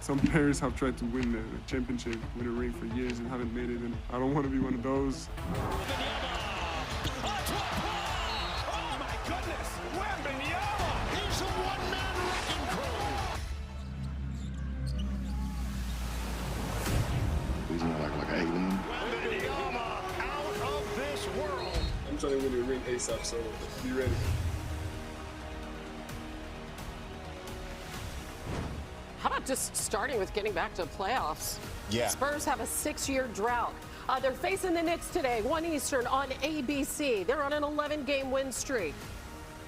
Some players have tried to win the championship, win a ring for years and haven't made it, and I don't want to be one of those. Oh my goodness! Wembanyama! He's a one-man wrecking crew! He's like an alien. Wembanyama out of this world! I'm trying to win a ring ASAP, so be ready. How about just starting with getting back to playoffs? Yeah. Spurs have a 6-year drought. They're facing the Knicks today, 1 Eastern on ABC. They're on an 11-game win streak.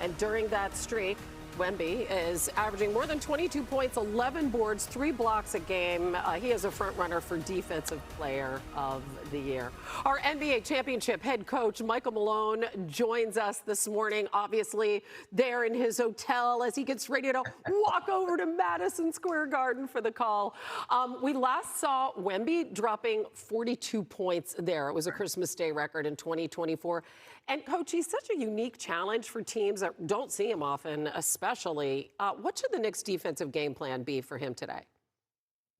And during that streak, Wemby is averaging more than 22 points, 11 boards, 3 blocks a game. He is a front runner for Defensive Player of the Year. Our NBA championship head coach, Michael Malone, joins us this morning, obviously there in his hotel as he gets ready to walk over to Madison Square Garden for the call. We last saw Wemby dropping 42 points there. It was a Christmas Day record in 2024. And, Coach, he's such a unique challenge for teams that don't see him often, especially. What should the Knicks' defensive game plan be for him today?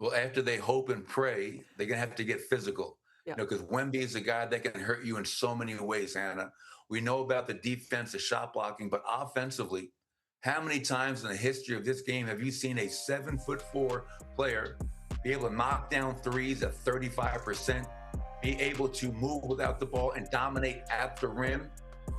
Well, after they hope and pray, they're going to have to get physical. Yeah. You know, because Wemby is a guy that can hurt you in so many ways, Hannah. We know about the defense, the shot blocking, but offensively, how many times in the history of this game have you seen a 7'4" player be able to knock down threes at 35%? Be able to move without the ball and dominate at the rim,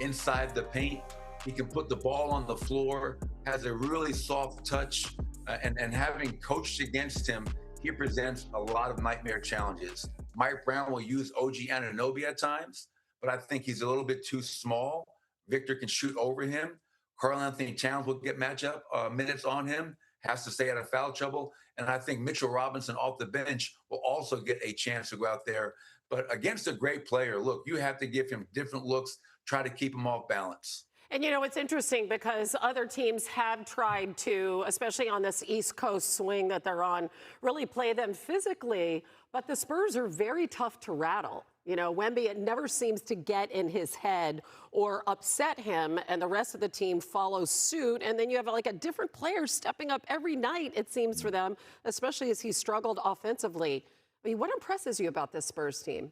inside the paint. He can put the ball on the floor, has a really soft touch, and having coached against him, he presents a lot of nightmare challenges. Mike Brown will use OG Anunoby at times, but I think he's a little bit too small. Victor can shoot over him. Karl-Anthony Towns will get matchup minutes on him, has to stay out of foul trouble. And I think Mitchell Robinson off the bench will also get a chance to go out there. But against a great player, look, you have to give him different looks, try to keep him off balance. And, you know, it's interesting because other teams have tried to, especially on this East Coast swing that they're on, really play them physically. But the Spurs are very tough to rattle. You know, Wemby, it never seems to get in his head or upset him, and the rest of the team follows suit. And then you have like a different player stepping up every night, it seems, for them, especially as he struggled offensively. I mean, what impresses you about this Spurs team?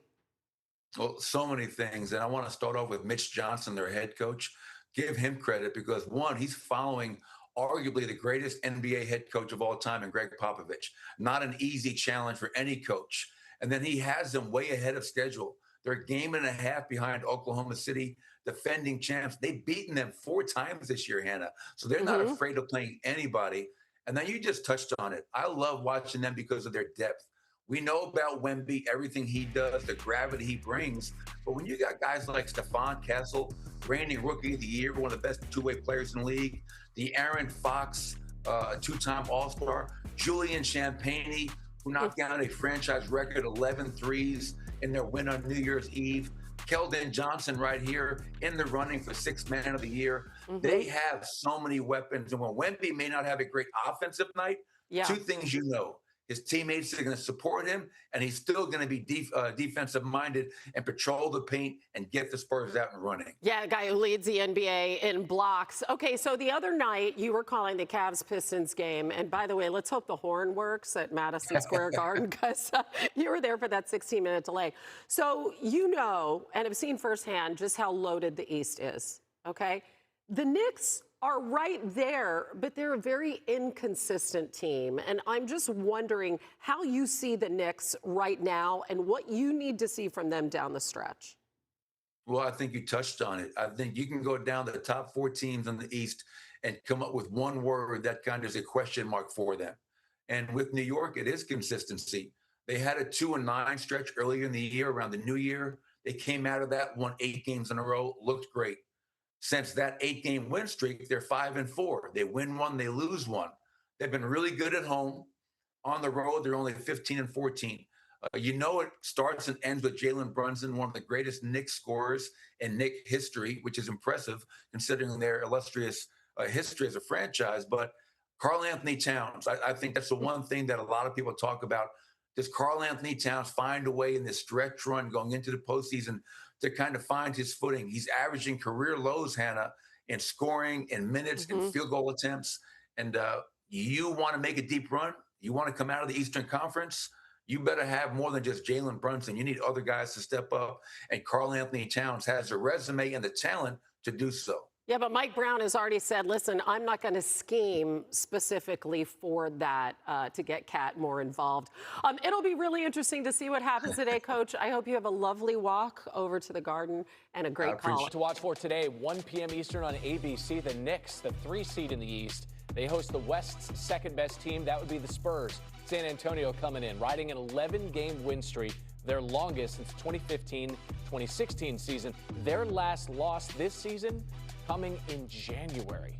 Well, so many things. And I want to start off with Mitch Johnson, their head coach. Give him credit because, one, he's following arguably the greatest NBA head coach of all time in Greg Popovich. Not an easy challenge for any coach. And then he has them way ahead of schedule. They're a game and a half behind Oklahoma City, defending champs. They've beaten them 4 times this year, Hannah. So they're not afraid of playing anybody. And then you just touched on it. I love watching them because of their depth. We know about Wemby, everything he does, the gravity he brings. But when you got guys like Stephon Castle, reigning Rookie of the Year, one of the best two-way players in the league, the Aaron Fox, a 2-time All-Star, Julian Champagnie, who knocked down a franchise record 11 threes in their win on New Year's Eve, Keldon Johnson right here in the running for 6th Man of the Year. They have so many weapons. And when Wemby may not have a great offensive night, 2 things you know. His teammates are going to support him, and he's still going to be defensive-minded and patrol the paint and get the Spurs out and running. Yeah, a guy who leads the NBA in blocks. Okay, so the other night you were calling the Cavs-Pistons game. And by the way, let's hope the horn works at Madison Square Garden because you were there for that 16-minute delay. So you know and have seen firsthand just how loaded the East is, okay? The Knicks are right there, but they're a very inconsistent team. And I'm just wondering how you see the Knicks right now and what you need to see from them down the stretch. Well, I think you touched on it. I think you can go down to the top 4 teams in the East and come up with one word that kind of is a question mark for them. And with New York, it is consistency. They had a 2-9 stretch earlier in the year around the new year. They came out of that, won 8 games in a row, looked great. Since that 8-game win streak, they're 5-4. They win 1, they lose 1. They've been really good at home. On the road, they're only 15-14. You know it starts and ends with Jalen Brunson, one of the greatest Knicks scorers in Knicks history, which is impressive considering their illustrious history as a franchise. But Karl-Anthony Towns, I think that's the one thing that a lot of people talk about. Does Karl-Anthony Towns find a way in this stretch run going into the postseason to kind of find his footing? He's averaging career lows, Hannah, in scoring, in minutes, in field goal attempts. And you want to make a deep run, You want to come out of the Eastern Conference? You better have more than just Jalen Brunson. You need other guys to step up, and Karl Anthony Towns has the resume and the talent to do so. Yeah, but Mike Brown has already said, listen, I'm not going to scheme specifically for that to get Cat more involved. It'll be really interesting to see what happens today, Coach. I hope you have a lovely walk over to the Garden and a great call. To watch for today, 1 p.m. Eastern on ABC, the Knicks, the 3 seed in the East. They host the West's second-best team. That would be the Spurs. San Antonio coming in, riding an 11-game win streak, their longest since 2015-2016 season. Their last loss this season coming in January.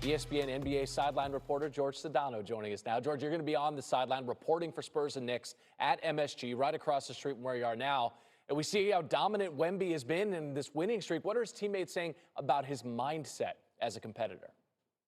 ESPN NBA sideline reporter George Sedano joining us now. George, you're going to be on the sideline reporting for Spurs and Knicks at MSG, right across the street from where you are now. And we see how dominant Wemby has been in this winning streak. What are his teammates saying about his mindset as a competitor?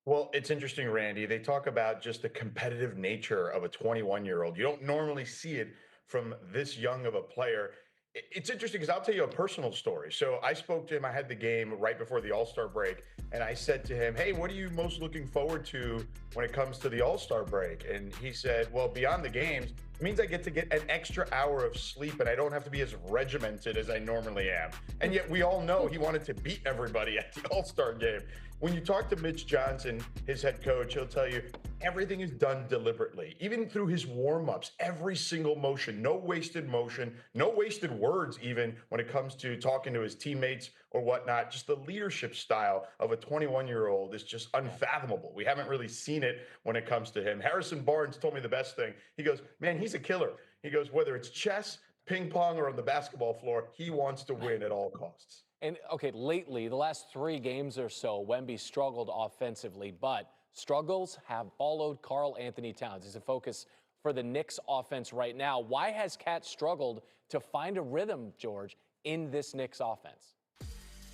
Well, it's interesting, Randy. They talk about just the competitive nature of a 21-year-old. You don't normally see it from this young of a player. It's interesting because I'll tell you a personal story. So I spoke to him. I had the game right before the All-Star break, and I said to him, hey, what are you most looking forward to when it comes to the All-Star break? And he said, well, beyond the games, it means I get to get an extra hour of sleep and I don't have to be as regimented as I normally am. And yet we all know he wanted to beat everybody at the All-Star game. When you talk to Mitch Johnson, his head coach, he'll tell you everything is done deliberately. Even through his warm-ups, every single motion, no wasted motion, no wasted words even when it comes to talking to his teammates or whatnot. Just the leadership style of a 21-year-old is just unfathomable. We haven't really seen it when it comes to him. Harrison Barnes told me the best thing. He goes, man, he's a killer. He goes, whether it's chess, ping pong, or on the basketball floor, he wants to win at all costs. And, okay, lately, the last 3 games or so, Wemby struggled offensively, but struggles have followed Karl Anthony Towns. He's a focus for the Knicks offense right now. Why has Cat struggled to find a rhythm, George, in this Knicks offense?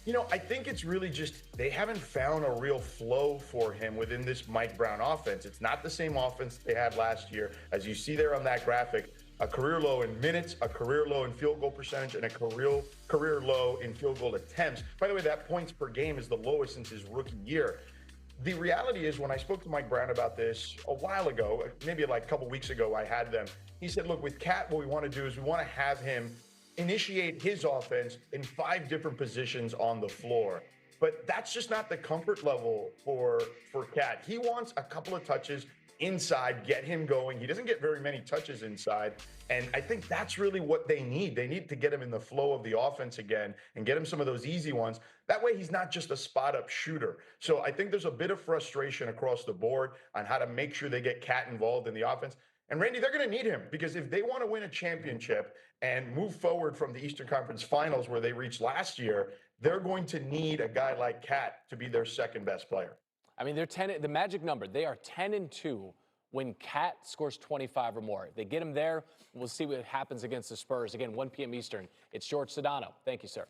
You know, I think it's really just they haven't found a real flow for him within this Mike Brown offense. It's not the same offense they had last year. As you see there on that graphic, a career low in minutes, a career low in field goal percentage, and a career low in field goal attempts. By the way, that points per game is the lowest since his rookie year. The reality is, when I spoke to Mike Brown about this a while ago, maybe like a couple weeks ago, I had them. He said, look, with Cat, what we want to do is we want to have him initiate his offense in 5 different positions on the floor. But that's just not the comfort level for Cat. He wants a couple of touches inside, get him going. He doesn't get very many touches inside. And I think that's really what they need. They need to get him in the flow of the offense again and get him some of those easy ones. That way he's not just a spot-up shooter. So I think there's a bit of frustration across the board on how to make sure they get Cat involved in the offense. And Randy, they're going to need him because if they want to win a championship and move forward from the Eastern Conference Finals where they reached last year, they're going to need a guy like Cat to be their second best player. I mean, they're 10. The magic number, they are 10-2 when Cat scores 25 or more. If they get him there, we'll see what happens against the Spurs. Again, 1 p.m. Eastern. It's George Sedano. Thank you, sir.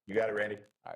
You got it, Randy. All right.